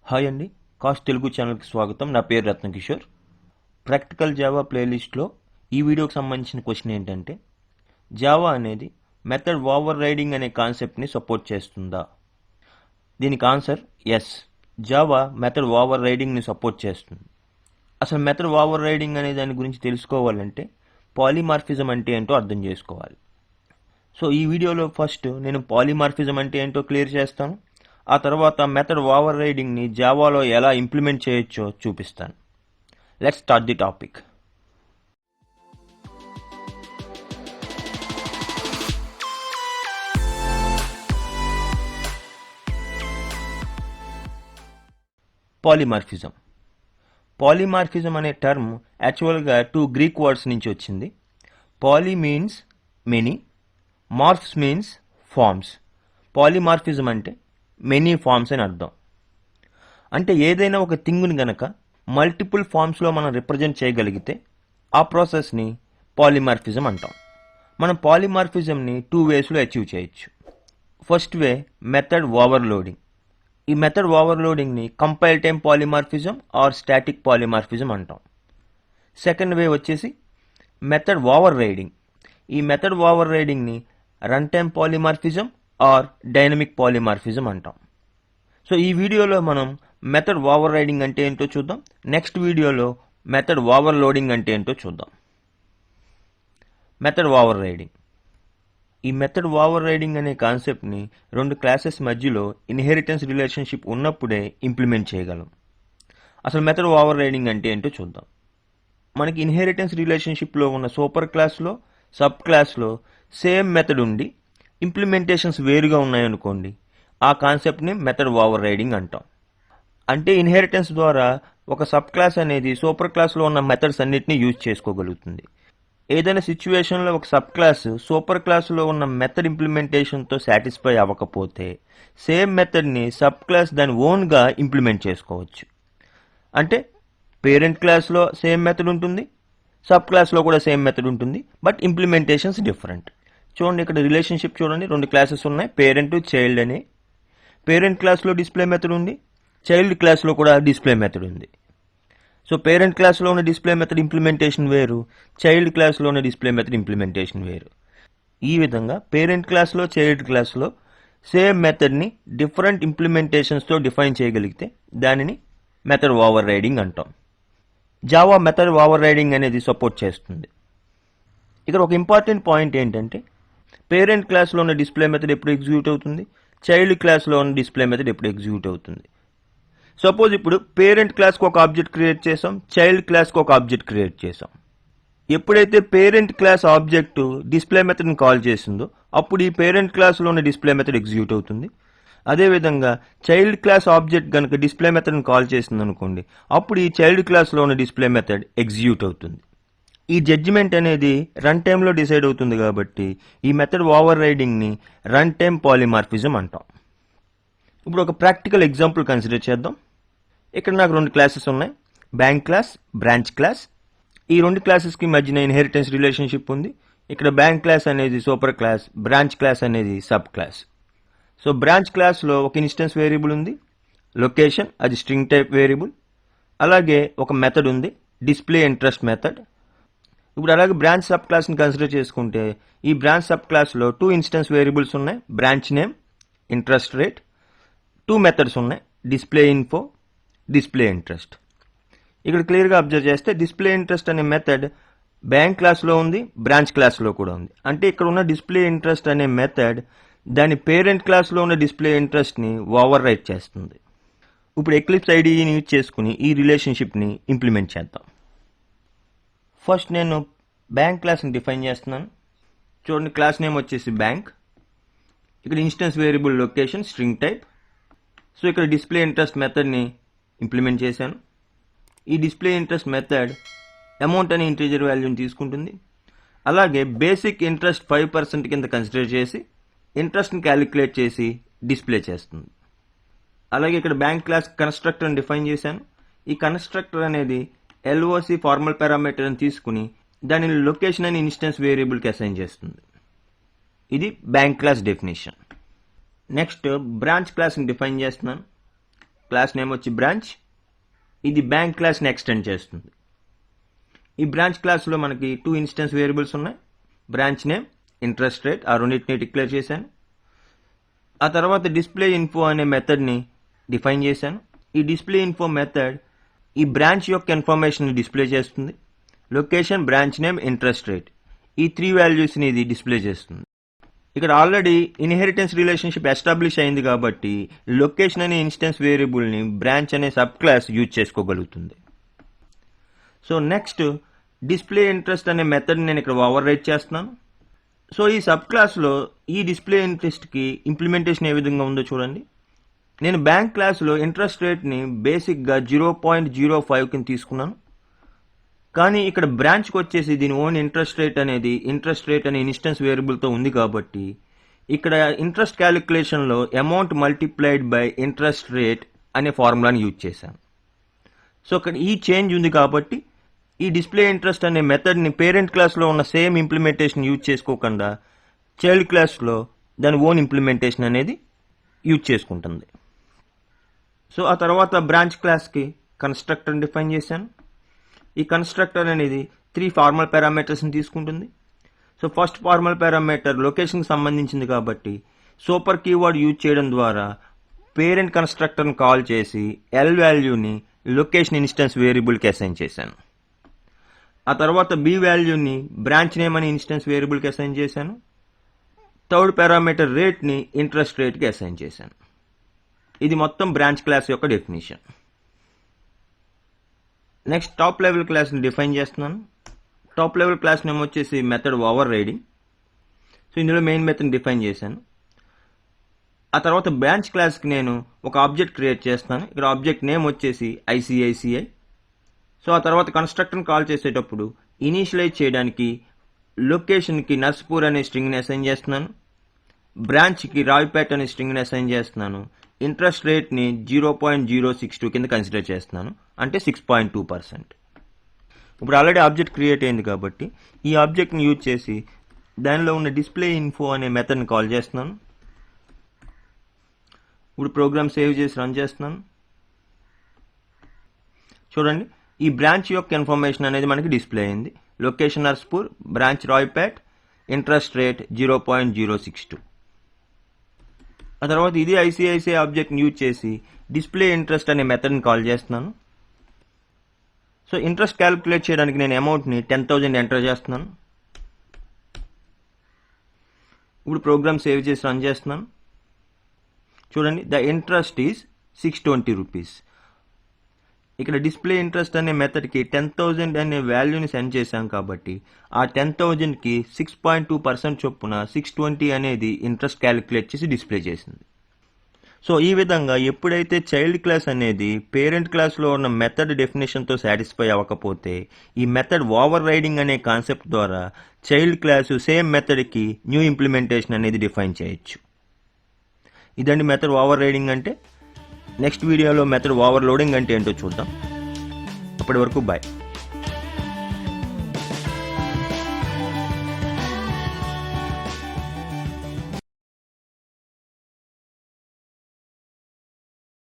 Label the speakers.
Speaker 1: Hi అండి, cost Telugu ఛానల్కి స్వాగతం. నా పేరు రత్నకిషోర్. ప్రాక్టికల్ జావా ప్లేలిస్ట్లో ఈ వీడియోకి సంబంధించిన క్వశ్చన్ ఏంటంటే, జావా అనేది మెథడ్ ఓవర్ రైడింగ్ అనే కాన్సెప్ట్ని సపోర్ట్ చేస్తుందా? దీనికి ఆన్సర్ ఎస్. జావా మెథడ్ ఓవర్ రైడింగ్ని సపోర్ట్ చేస్తుంది. అసలు మెథడ్ ఓవర్ రైడింగ్ అనే దాని గురించి తెలుసుకోవాలంటే పాలిమార్ఫిజం అంటే ఏంటో అర్థం చేసుకోవాలి. సో ఈ వీడియోలో ఫస్ట్ నేను పాలిమార్ఫిజం అంటే ఏంటో క్లియర్ చేస్తాను. ఆ తర్వాత మెథడ్ ఓవర్ రైడింగ్ని జావాలో ఎలా ఇంప్లిమెంట్ చేయొచ్చో చూపిస్తాను. Let's start the topic. Polymorphism. Polymorphism అనే టర్మ్ యాక్చువల్గా 2 గ్రీక్ వర్డ్స్ నుంచి వచ్చింది. Poly means many, morphs means forms. Polymorphism అంటే మెనీ ఫార్మ్స్ అని అర్థం. అంటే ఏదైనా ఒక థింగ్ని గనక మల్టిపుల్ ఫార్మ్స్లో మనం రిప్రజెంట్ చేయగలిగితే ఆ ప్రాసెస్ని పాలిమార్ఫిజం అంటాం. మనం పాలిమార్ఫిజంని 2 వేస్లో అచీవ్ చేయొచ్చు. First way method overloading. ఈ మెథడ్ ఓవర్లోడింగ్ని compile time polymorphism or static polymorphism అంటాం. సెకండ్ వే వచ్చేసి మెథడ్ ఓవర్ రైడింగ్. ఈ మెథడ్ ఓవర్ రైడింగ్ని run time polymorphism or dynamic polymorphism అంటాం. సో ఈ వీడియోలో మనం మెథడ్ ఓవర్ రైడింగ్ అంటే ఏంటో చూద్దాం. నెక్స్ట్ వీడియోలో మెథడ్ ఓవర్లోడింగ్ అంటే ఏంటో చూద్దాం. Method overriding. ఈ మెథడ్ ఓవర్ రైడింగ్ అనే కాన్సెప్ట్ని 2 క్లాసెస్ మధ్యలో ఇన్హెరిటెన్స్ రిలేషన్షిప్ ఉన్నప్పుడే ఇంప్లిమెంట్ చేయగలం. అసలు మెథడ్ ఓవర్ రైడింగ్ అంటే ఏంటో చూద్దాం. మనకి ఇన్హెరిటెన్స్ రిలేషన్షిప్లో ఉన్న సూపర్ క్లాస్లో, సబ్ క్లాస్లో సేమ్ మెథడ్ ఉండి ఇంప్లిమెంటేషన్స్ వేరుగా ఉన్నాయనుకోండి, ఆ కాన్సెప్ట్ని మెథడ్ ఓవర్ రైడింగ్ అంటాం. అంటే ఇన్హెరిటెన్స్ ద్వారా ఒక సబ్ క్లాస్ అనేది సూపర్ క్లాస్లో ఉన్న మెథడ్స్ అన్నిటినీ యూజ్ చేసుకోగలుగుతుంది. ఏదైనా సిచ్యువేషన్లో ఒక సబ్ క్లాస్ సూపర్ క్లాస్లో ఉన్న మెథడ్ ఇంప్లిమెంటేషన్తో సాటిస్ఫై అవ్వకపోతే సేమ్ మెథడ్ని సబ్ క్లాస్ దాని ఓన్గా ఇంప్లిమెంట్ చేసుకోవచ్చు. అంటే పేరెంట్ క్లాస్లో సేమ్ మెథడ్ ఉంటుంది, సబ్ క్లాస్లో కూడా సేమ్ మెథడ్ ఉంటుంది, బట్ ఇంప్లిమెంటేషన్స్ డిఫరెంట్. చూడండి, ఇక్కడ రిలేషన్షిప్ చూడండి, 2 క్లాసెస్ ఉన్నాయి, పేరెంట్ చైల్డ్ అని. పేరెంట్ క్లాస్లో డిస్ప్లే మెథడ్ ఉంది, చైల్డ్ క్లాస్లో కూడా డిస్ప్లే మెథడ్ ఉంది. సో పేరెంట్ క్లాస్లో ఉన్న డిస్ప్లే మెథడ్ ఇంప్లిమెంటేషన్ వేరు, చైల్డ్ క్లాస్లో ఉన్న డిస్ప్లే మెథడ్ ఇంప్లిమెంటేషన్ వేరు. ఈ విధంగా పేరెంట్ క్లాస్లో, చైల్డ్ క్లాస్లో సేమ్ మెథడ్ని డిఫరెంట్ ఇంప్లిమెంటేషన్స్తో డిఫైన్ చేయగలిగితే దానిని మెథడ్ ఓవర్ రైడింగ్ అంటాం. జావా మెథడ్ ఓవర్ రైడింగ్ అనేది సపోర్ట్ చేస్తుంది. ఇక్కడ ఒక ఇంపార్టెంట్ పాయింట్ ఏంటంటే, పేరెంట్ క్లాస్లో ఉన్న డిస్ప్లే మెథడ్ ఎప్పుడు ఎగ్జిక్యూట్ అవుతుంది, చైల్డ్ క్లాస్లో ఉన్న డిస్ప్లే మెథడ్ ఎప్పుడు ఎగ్జిక్యూట్ అవుతుంది. సపోజ్ ఇప్పుడు పేరెంట్ క్లాస్కి ఒక ఆబ్జెక్ట్ క్రియేట్ చేసాం, చైల్డ్ క్లాస్కి ఒక ఆబ్జెక్ట్ క్రియేట్ చేసాం. ఎప్పుడైతే పేరెంట్ క్లాస్ ఆబ్జెక్ట్ డిస్ప్లే మెథడ్ని కాల్ చేసిందో అప్పుడు ఈ పేరెంట్ క్లాస్లో ఉన్న డిస్ప్లే మెథడ్ ఎగ్జిక్యూట్ అవుతుంది. అదేవిధంగా చైల్డ్ క్లాస్ ఆబ్జెక్ట్ కనుక డిస్ప్లే మెథడ్ని కాల్ చేసింది అనుకోండి, అప్పుడు ఈ చైల్డ్ క్లాస్లో ఉన్న డిస్ప్లే మెథడ్ ఎగ్జిక్యూట్ అవుతుంది. ఈ జడ్జిమెంట్ అనేది రన్ టైమ్లో డిసైడ్ అవుతుంది కాబట్టి ఈ మెథడ్ ఓవర్ రైడింగ్ని రన్ టైమ్ పాలిమార్ఫిజం అంటాం. ఇప్పుడు ఒక ప్రాక్టికల్ ఎగ్జాంపుల్ కన్సిడర్ చేద్దాం. ఇక్కడ నాకు 2 క్లాసెస్ ఉన్నాయి, బ్యాంక్ క్లాస్, బ్రాంచ్ క్లాస్. ఈ 2 క్లాసెస్కి మధ్యన ఇన్హెరిటెన్స్ రిలేషన్షిప్ ఉంది. ఇక్కడ బ్యాంక్ క్లాస్ అనేది సూపర్ క్లాస్, బ్రాంచ్ క్లాస్ అనేది సబ్ క్లాస్. సో బ్రాంచ్ క్లాస్లో ఒక ఇన్స్టెన్స్ వేరియబుల్ ఉంది, లొకేషన్ అది స్ట్రింగ్ టైప్ వేరియబుల్. అలాగే ఒక మెథడ్ ఉంది, డిస్ప్లే ఇంట్రెస్ట్ మెథడ్. ఇప్పుడు అలాగే బ్రాంచ్ సబ్ క్లాస్ని కన్సిడర్ చేసుకుంటే ఈ బ్రాంచ్ సబ్ క్లాస్లో 2 ఇన్స్టెన్స్ వేరియబుల్స్ ఉన్నాయి, branch name, interest rate. 2 methods ఉన్నాయి, డిస్ప్లే ఇన్ఫో, డిస్ప్లే ఇంట్రెస్ట్. ఇక్కడ క్లియర్గా అబ్జర్వ్ చేస్తే డిస్ప్లే ఇంట్రెస్ట్ అనే మెథడ్ బ్యాంక్ క్లాస్లో ఉంది, బ్రాంచ్ క్లాస్లో కూడా ఉంది. అంటే ఇక్కడ ఉన్న డిస్ప్లే ఇంట్రెస్ట్ అనే మెథడ్ దాని పేరెంట్ క్లాస్లో ఉన్న డిస్ప్లే ఇంట్రెస్ట్ని ఓవర్ రైట్ చేస్తుంది. ఇప్పుడు ఎక్లిప్స్ ఐడిని యూజ్ చేసుకుని ఈ రిలేషన్షిప్ని ఇంప్లిమెంట్ చేద్దాం. ఫస్ట్ నేను బ్యాంక్ క్లాస్ని డిఫైన్ చేస్తున్నాను. చూడండి, క్లాస్ నేమ్ వచ్చేసి బ్యాంక్. ఇక్కడ instance variable location string type. So ఇక్కడ డిస్ప్లే ఇంట్రెస్ట్ మెథడ్ని ఇంప్లిమెంట్ చేశాను. ఈ డిస్ప్లే ఇంట్రెస్ట్ మెథడ్ అమౌంట్ అనే ఇంటీజర్ వాల్యూని తీసుకుంటుంది. అలాగే బేసిక్ ఇంట్రెస్ట్ 5% కింద కన్సిడర్ చేసి ఇంట్రెస్ట్ని క్యాలిక్యులేట్ చేసి డిస్ప్లే చేస్తుంది. అలాగే ఇక్కడ బ్యాంక్ క్లాస్ కన్స్ట్రక్టర్ని డిఫైన్ చేశాను. ఈ కన్స్ట్రక్టర్ అనేది LOC ఫార్మల్ పారామీటర్ అని తీసుకుని దానిని లొకేషన్ అని ఇన్స్టెన్స్ వేరియబుల్కి అసైన్ చేస్తుంది. ఇది bank class definition. Next branch క్లాస్ని డిఫైన్ చేస్తున్నాను. క్లాస్ నేమ్ వచ్చి బ్రాంచ్. ఇది బ్యాంక్ క్లాస్ని ఎక్స్టెండ్ చేస్తుంది. ఈ బ్రాంచ్ క్లాస్లో మనకి 2 ఇన్స్టెన్స్ వేరియబుల్స్ ఉన్నాయి. బ్రాంచ్ నేమ్, ఇంట్రెస్ట్ రేట్, ఆ రెండింటిని డిక్లేర్ చేశాను. ఆ తర్వాత డిస్ప్లే ఇన్ఫో అనే మెథడ్ని డిఫైన్ చేశాను. ఈ డిస్ప్లే ఇన్ఫో మెథడ్ ఈ బ్రాంచ్ యొక్క ఇన్ఫర్మేషన్ డిస్ప్లే చేస్తుంది. Location, branch name, interest rate, ఈ 3 వాల్యూస్ని ఇది డిస్ప్లే చేస్తుంది. ఇక్కడ ఆల్రెడీ ఇన్హెరిటెన్స్ రిలేషన్షిప్ ఎస్టాబ్లిష్ అయింది కాబట్టి లొకేషన్ అనే ఇన్స్టెన్స్ వేరియబుల్ని బ్రాంచ్ అనే సబ్ క్లాస్ యూజ్ చేసుకోగలుగుతుంది. సో నెక్స్ట్ డిస్ప్లే ఇంట్రెస్ట్ అనే మెథడ్ నేను ఇక్కడ ఓవర్ రైట్ చేస్తున్నాను. సో ఈ సబ్ క్లాస్లో ఈ డిస్ప్లే ఇంట్రెస్ట్కి ఇంప్లిమెంటేషన్ ఏ విధంగా ఉందో చూడండి. నేను బ్యాంక్ క్లాస్లో ఇంట్రెస్ట్ రేట్ని బేసిక్గా 0.05 కింద తీసుకున్నాను. కానీ ఇక్కడ బ్రాంచ్కి వచ్చేసి దీని ఓన్ ఇంట్రెస్ట్ రేట్ అనేది ఇంట్రెస్ట్ రేట్ అనే ఇన్స్టెన్స్ వేరియబుల్తో ఉంది కాబట్టి ఇక్కడ ఇంట్రెస్ట్ క్యాలిక్యులేషన్లో amount multiplied by interest rate అనే ఫార్ములాని యూజ్ చేశాను. సో ఇక్కడ ఈ చేంజ్ ఉంది కాబట్టి ఈ డిస్ప్లే ఇంట్రెస్ట్ అనే మెథడ్ని పేరెంట్ క్లాస్లో ఉన్న సేమ్ ఇంప్లిమెంటేషన్ యూజ్ చేసుకోకుండా చైల్డ్ క్లాస్లో దాని ఓన్ ఇంప్లిమెంటేషన్ అనేది యూజ్ చేసుకుంటుంది. సో ఆ తర్వాత బ్రాంచ్ క్లాస్కి కన్స్ట్రక్టర్ని డిఫైన్ చేశాను. ఈ కన్స్ట్రక్టర్ అనేది 3 ఫార్మల్ పారామీటర్స్ని తీసుకుంటుంది. సో ఫస్ట్ ఫార్మల్ పారామీటర్ లొకేషన్కి సంబంధించింది కాబట్టి సూపర్ కీవర్డ్ యూజ్ చేయడం ద్వారా పేరెంట్ కన్స్ట్రక్టర్ని కాల్ చేసి ఎల్ వాల్యూని లొకేషన్ ఇన్స్టెన్స్ వేరియబుల్కి అసైన్ చేశాను. ఆ తర్వాత బి వాల్యూని బ్రాంచ్ నేమ్ అనే ఇన్స్టెన్స్ వేరియబుల్కి అసైన్ చేశాను. థర్డ్ పారామీటర్ రేట్ని ఇంట్రెస్ట్ రేట్కి అసైన్ చేశాను. ఇది మొత్తం బ్రాంచ్ క్లాస్ యొక్క డెఫినేషన్. నెక్స్ట్ టాప్ లెవెల్ క్లాస్ని డిఫైన్ చేస్తున్నాను. టాప్ లెవెల్ క్లాస్ నేమ్ వచ్చేసి మెథడ్ ఓవర్ రైడింగ్. సో ఇందులో మెయిన్ మెథడ్ని డిఫైన్ చేశాను. ఆ తర్వాత బ్రాంచ్ క్లాస్కి నేను ఒక ఆబ్జెక్ట్ క్రియేట్ చేస్తాను. ఇక్కడ ఆబ్జెక్ట్ నేమ్ వచ్చేసి ఐసిఐసిఐ. సో ఆ తర్వాత కన్స్ట్రక్టర్ని కాల్ చేసేటప్పుడు ఇనీషియలైజ్ చేయడానికి లొకేషన్కి నర్స్పూర్ అనే స్ట్రింగ్ని అసైన్ చేస్తున్నాను. బ్రాంచ్కి రాయ్పేట్ అనే స్ట్రింగ్ని అసైన్ చేస్తున్నాను. ఇంట్రెస్ట్ రేట్ని 0.062 కింద కన్సిడర్ చేస్తున్నాను, అంటే 6.2%. ఇప్పుడు ఆల్రెడీ ఆబ్జెక్ట్ క్రియేట్ అయింది కాబట్టి ఈ ఆబ్జెక్ట్ని యూజ్ చేసి దానిలో ఉన్న డిస్ప్లే ఇన్ఫో అనే మెథడ్ని కాల్ చేస్తున్నాను. ఇప్పుడు ప్రోగ్రామ్ సేవ్ చేసి రన్ చేస్తున్నాను. చూడండి, ఈ బ్రాంచ్ యొక్క ఇన్ఫర్మేషన్ అనేది మనకి డిస్ప్లే అయింది. Location Narspur, branch Raipet, interest rate 0.062. ఆ తర్వాత ఇది ఐసిఐసిఐ ఆబ్జెక్ట్ని యూజ్ చేసి డిస్ప్లే ఇంట్రెస్ట్ అనే మెథడ్ని కాల్ చేస్తున్నాను. సో ఇంట్రెస్ట్ క్యాలిక్యులేట్ చేయడానికి నేను అమౌంట్ని 10,000 ఎంటర్ చేస్తున్నాను. ఇప్పుడు ప్రోగ్రామ్ సేవ్ చేసి రన్ చేస్తున్నాను. చూడండి, ద ఇంట్రెస్ట్ ఈజ్ 620 రూపీస్. ఇక్కడ డిస్ప్లే ఇంట్రెస్ట్ అనే మెథడ్కి 10,000 అనే వాల్యూని సెండ్ చేశాం కాబట్టి ఆ 10,000కి 6.2% చొప్పున 620 అనేది ఇంట్రెస్ట్ క్యాలిక్యులేట్ చేసి డిస్ప్లే చేసింది. సో ఈ విధంగా ఎప్పుడైతే చైల్డ్ క్లాస్ అనేది పేరెంట్ క్లాస్లో ఉన్న మెథడ్ డెఫినేషన్తో సాటిస్ఫై అవ్వకపోతే ఈ మెథడ్ ఓవర్ రైడింగ్ అనే కాన్సెప్ట్ ద్వారా చైల్డ్ క్లాసు సేమ్ మెథడ్కి న్యూ ఇంప్లిమెంటేషన్ అనేది డిఫైన్ చేయొచ్చు. ఇదండి మెథడ్ ఓవర్ రైడింగ్ అంటే. నెక్స్ట్ వీడియోలో మెథడ్ ఓవర్లోడింగ్ అంటే ఏంటో చూద్దాం. అప్పటి వరకు బాయ్.